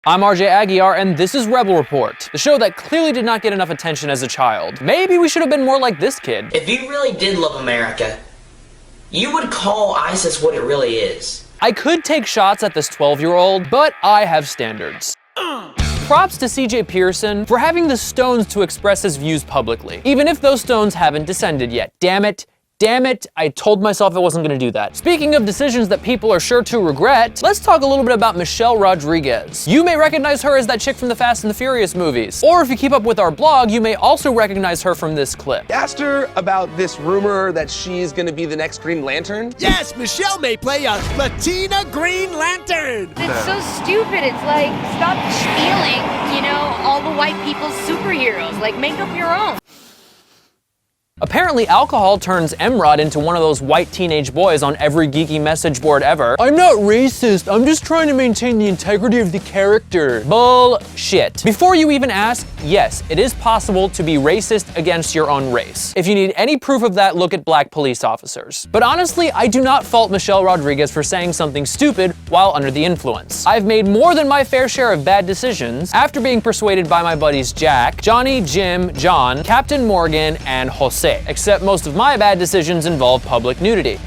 I'm RJ Aguiar, and this is Rebel Report, the show that clearly did not get enough attention as a child. Maybe we should have been more like this kid. If you really did love America, you would call ISIS what it really is. I could take shots at this 12-year-old, but I have standards. Props to CJ Pearson for having the stones to express his views publicly, even if those stones haven't descended yet. Damn it, I told myself I wasn't gonna do that. Speaking of decisions that people are sure to regret, let's talk a little bit about Michelle Rodriguez. You may recognize her as that chick from the Fast and the Furious movies. Or if you keep up with our blog, you may also recognize her from this clip. Asked her about this rumor that she's gonna be the next Green Lantern. Yes, Michelle may play a Latina Green Lantern. It's so stupid. It's like, stop stealing, all the white people's superheroes. Like, make up your own. Apparently, alcohol turns Emrod into one of those white teenage boys on every geeky message board ever. I'm not racist, I'm just trying to maintain the integrity of the character. Bullshit. Before you even ask, yes, it is possible to be racist against your own race. If you need any proof of that, look at black police officers. But honestly, I do not fault Michelle Rodriguez for saying something stupid while under the influence. I've made more than my fair share of bad decisions after being persuaded by my buddies Jack, Johnny, Jim, John, Captain Morgan, and Jose. Except most of my bad decisions involve public nudity.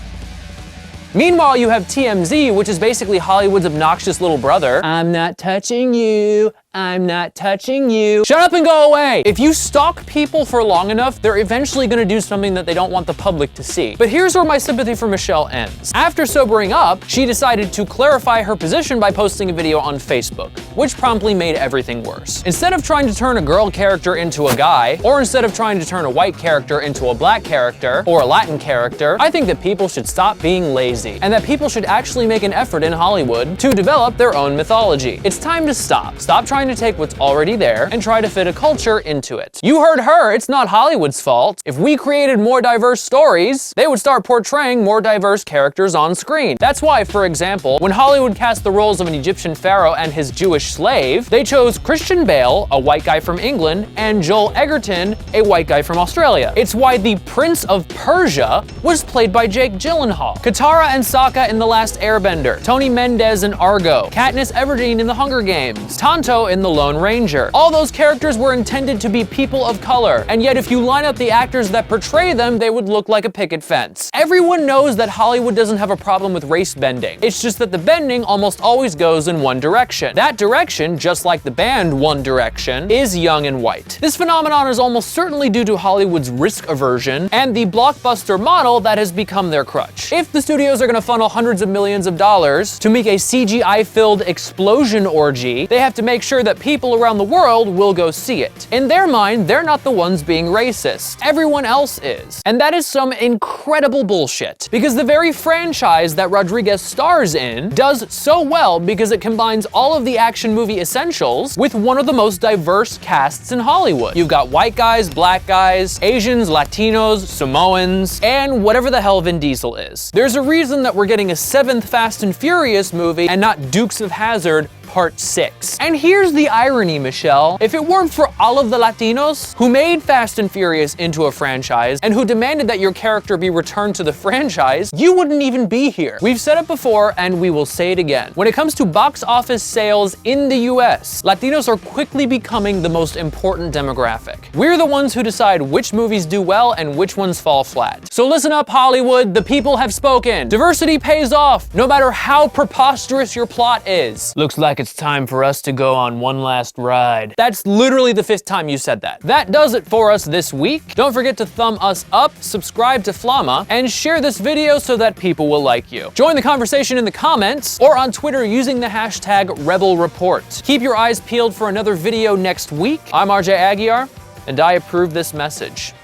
Meanwhile, you have TMZ, which is basically Hollywood's obnoxious little brother. I'm not touching you. I'm not touching you. Shut up and go away! If you stalk people for long enough, they're eventually gonna do something that they don't want the public to see. But here's where my sympathy for Michelle ends. After sobering up, she decided to clarify her position by posting a video on Facebook, which promptly made everything worse. Instead of trying to turn a girl character into a guy, or instead of trying to turn a white character into a black character, or a Latin character, I think that people should stop being lazy, and that people should actually make an effort in Hollywood to develop their own mythology. It's time to stop. Stop trying to take what's already there and try to fit a culture into it. You heard her, it's not Hollywood's fault. If we created more diverse stories, they would start portraying more diverse characters on screen. That's why, for example, when Hollywood cast the roles of an Egyptian pharaoh and his Jewish slave, they chose Christian Bale, a white guy from England, and Joel Egerton, a white guy from Australia. It's why the Prince of Persia was played by Jake Gyllenhaal, Katara and Sokka in The Last Airbender, Tony Mendez in Argo, Katniss Everdeen in The Hunger Games, Tonto in The Lone Ranger. All those characters were intended to be people of color, and yet if you line up the actors that portray them, they would look like a picket fence. Everyone knows that Hollywood doesn't have a problem with race bending. It's just that the bending almost always goes in one direction. That direction, just like the band One Direction, is young and white. This phenomenon is almost certainly due to Hollywood's risk aversion and the blockbuster model that has become their crutch. If the studios are gonna funnel hundreds of millions of dollars to make a CGI-filled explosion orgy, they have to make sure that people around the world will go see it. In their mind, they're not the ones being racist. Everyone else is. And that is some incredible bullshit. Because the very franchise that Rodriguez stars in does so well because it combines all of the action movie essentials with one of the most diverse casts in Hollywood. You've got white guys, black guys, Asians, Latinos, Samoans, and whatever the hell Vin Diesel is. There's a reason that we're getting a 7th Fast and Furious movie and not Dukes of Hazzard Part 6. And here's the irony, Michelle. If it weren't for all of the Latinos who made Fast and Furious into a franchise and who demanded that your character be returned to the franchise, you wouldn't even be here. We've said it before and we will say it again. When it comes to box office sales in the US, Latinos are quickly becoming the most important demographic. We're the ones who decide which movies do well and which ones fall flat. So listen up, Hollywood, the people have spoken. Diversity pays off, no matter how preposterous your plot is. Looks like it's time for us to go on one last ride. That's literally the 5th time you said that. That does it for us this week. Don't forget to thumb us up, subscribe to Flama, and share this video so that people will like you. Join the conversation in the comments or on Twitter using the hashtag #RebelReport. Keep your eyes peeled for another video next week. I'm RJ Aguiar, and I approve this message.